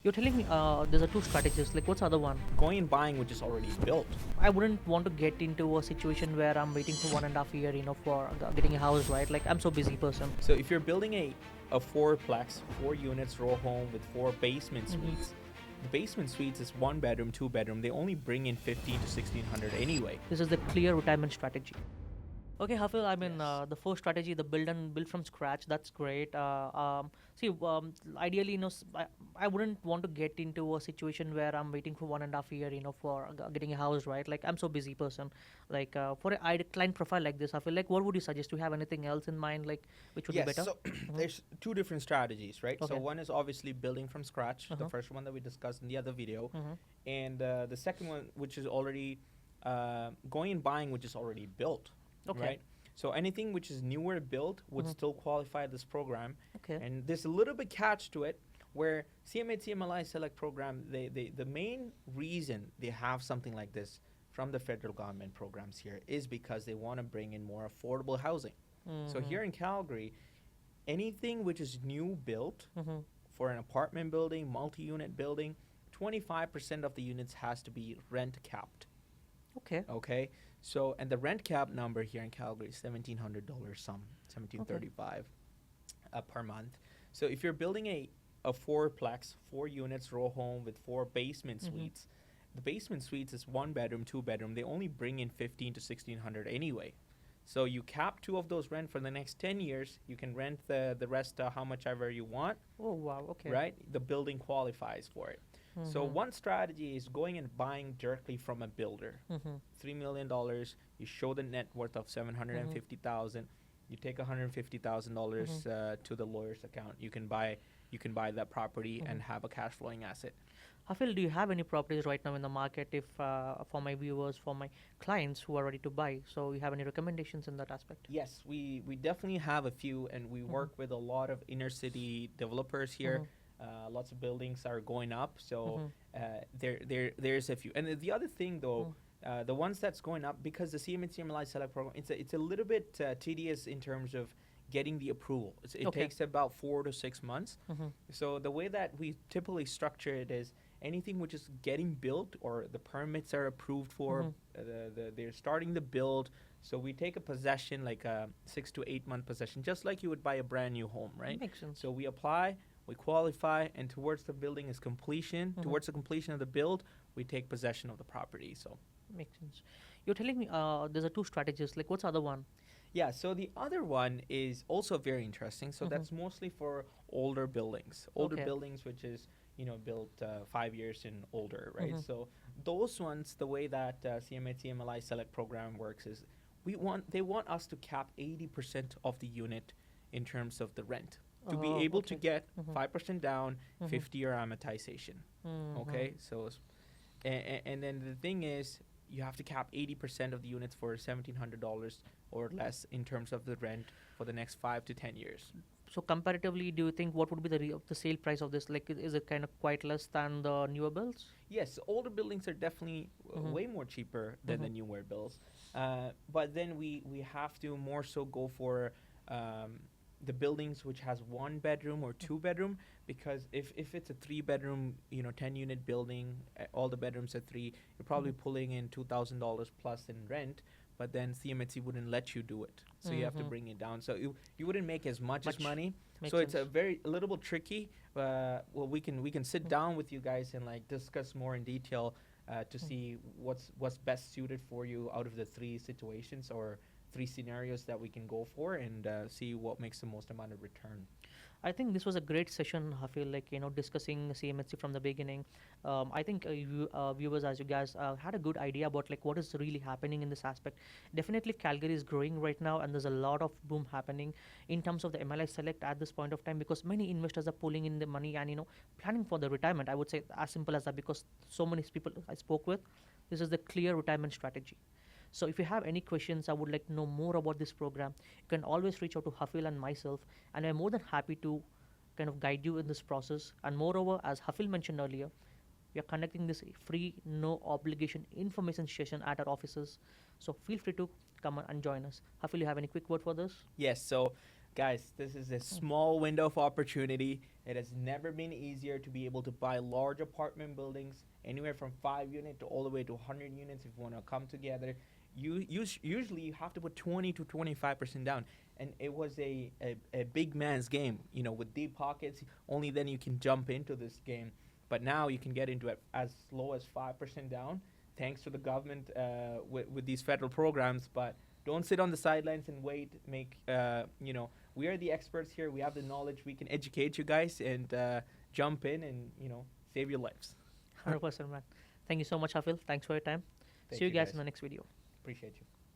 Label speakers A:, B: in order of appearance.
A: You're telling me there's a two strategies. Like, what's the other one?
B: Going and buying which is already built.
A: I wouldn't want to get into a situation where I'm waiting for 1.5 year, for getting a house, right? Like, I'm so busy person.
B: So if you're building a fourplex, 4 units row home with 4 basement suites, the basement suites is 1 bedroom, 2 bedroom. They only bring in 15 to 1600 anyway.
A: This is the clear retirement strategy. Okay, Hafil, I mean,
B: Yes.
A: the first strategy, the build from scratch, that's great. Ideally, I wouldn't want to get into a situation where I'm waiting for 1.5 year, for getting a house, right? Like, I'm so busy person. Like, for a client profile like this, I feel like, what would you suggest? Do you have anything else in mind, like, which would be
B: Yes,
A: better?
B: so there's two different strategies, right? So
A: Okay.
B: one is obviously building from scratch, the
A: Uh-huh.
B: first one that we discussed in the other video,
A: Mhm.
B: and the second one, which is already going and buying, which is already built,
A: Okay.
B: right? So anything which is newer built would
A: Mhm.
B: still qualify this program,
A: Okay.
B: and there's a little bit catch to it where CMHC MLI Select program, the main reason they have something like this from the federal government programs here is because they want to bring in more affordable housing. So
A: Mhm.
B: here in Calgary, anything which is new built
A: Mhm.
B: for an apartment building, multi-unit building, 25% of the units has to be rent capped.
A: Okay.
B: Okay, so and the rent cap number here in Calgary is $1,700 some,
A: Okay.
B: 1735 per month. So if you're building a fourplex, 4 units row home with 4 basement
A: Mhm.
B: suites, the basement suites is 1 bedroom, 2 bedroom. They only bring in 15 to 1600 anyway. So you cap two of those rent for the next 10 years. You can rent the rest how much ever you want,
A: Oh wow. Okay.
B: right? The building qualifies for it. So
A: Mhm.
B: one strategy is going and buying directly from a builder.
A: Mhm.
B: $3 million. You show the net worth of
A: Mhm.
B: 750,000. You take $150,000
A: Mhm.
B: to the lawyer's account. You can buy that property
A: Mhm.
B: and have a cash flowing asset.
A: Hafil, do you have any properties right now in the market? If for my viewers, for my clients who are ready to buy, so you have any recommendations in that aspect?
B: Yes, we definitely have a few, and we
A: Mhm.
B: work with a lot of inner city developers here.
A: Mhm.
B: Lots of buildings are going up, so
A: Mhm.
B: there's a few. And the other thing though,
A: Mhm.
B: the ones that's going up because the CMHC MLI Select program, it's a little bit tedious in terms of getting the approval. It
A: Okay.
B: takes about 4 to 6 months.
A: Mhm.
B: So the way that we typically structure it is anything which is getting built or the permits are approved for,
A: Mhm.
B: they're starting the build. So we take a possession like a 6 to 8 month possession, just like you would buy a brand new home, right?
A: Makes sense.
B: So we apply, we qualify, and towards the building is completion,
A: Mhm.
B: towards the completion of the build, we take possession of the property. So
A: Makes sense. You're telling me there's a two strategies. Like, what's the other one?
B: yeah, so the other one is also very interesting. So
A: Mhm.
B: that's mostly for older
A: Okay.
B: buildings, which is built 5 years and older, right?
A: Mhm.
B: So those ones, the way that CMHC MLI Select program works is they want us to cap 80% of the unit in terms of the rent to be
A: Oh,
B: able to
A: okay.
B: get
A: Mhm.
B: 5% down,
A: Mhm.
B: 50-year amortization.
A: Mhm.
B: Okay, so and then the thing is, you have to cap 80% of the units for $1,700 or less in terms of the rent for the next 5 to 10 years.
A: So comparatively, do you think what would be the sale price of this? Like, is it kind of quite less than the newer bills?
B: Yes, older buildings are definitely
A: Mhm.
B: way more cheaper than the
A: Mhm.
B: newer builds, but then we have to more so go for um, the buildings which has 1 bedroom or 2 bedroom, because if it's a 3 bedroom 10 unit building, all the bedrooms are three, you're probably
A: Mhm.
B: pulling in $2,000 plus in rent, but then CMHC wouldn't let you do it, so you have to
A: Mhm.
B: bring it down, so you wouldn't make as much as
A: Much.
B: money. So
A: Makes
B: it's
A: sense.
B: a little bit tricky. Well, we can sit
A: Mm.
B: down with you guys and like discuss more in detail to
A: Mm.
B: see what's best suited for you out of the three situations or three scenarios that we can go for, and see what makes the most amount of return.
A: I think this was a great session. I feel like discussing CMHC from the beginning. I think viewers, as you guys had a good idea about like what is really happening in this aspect. Definitely, Calgary is growing right now, and there's a lot of boom happening in terms of the MLI Select at this point of time because many investors are pulling in the money and planning for the retirement. I would say as simple as that because so many people I spoke with, this is the clear retirement strategy. So if you have any questions, I would like to know more about this program. You can always reach out to Hafil and myself, and I'm more than happy to kind of guide you in this process. And moreover, as Hafil mentioned earlier, we are conducting this free, no obligation information session at our offices. So feel free to come and join us. Hafil, you have any quick word for this?
B: Yes, so guys, this is a small window of opportunity. It has never been easier to be able to buy large apartment buildings, anywhere from 5 unit to all the way to 100 units. If you want to come together, usually you have to put 20 to 25% down, and it was a big man's game. With deep pockets, only then you can jump into this game. But now you can get into it as low as 5% down, thanks to the government with these federal programs. But don't sit on the sidelines and wait. We are the experts here. We have the knowledge. We can educate you guys and jump in and save your lives.
A: 100%, man. Thank you so much, Hafil. Thanks for your time.
B: Thank
A: See you
B: you
A: guys
B: guys.
A: in the next video.
B: Appreciate you.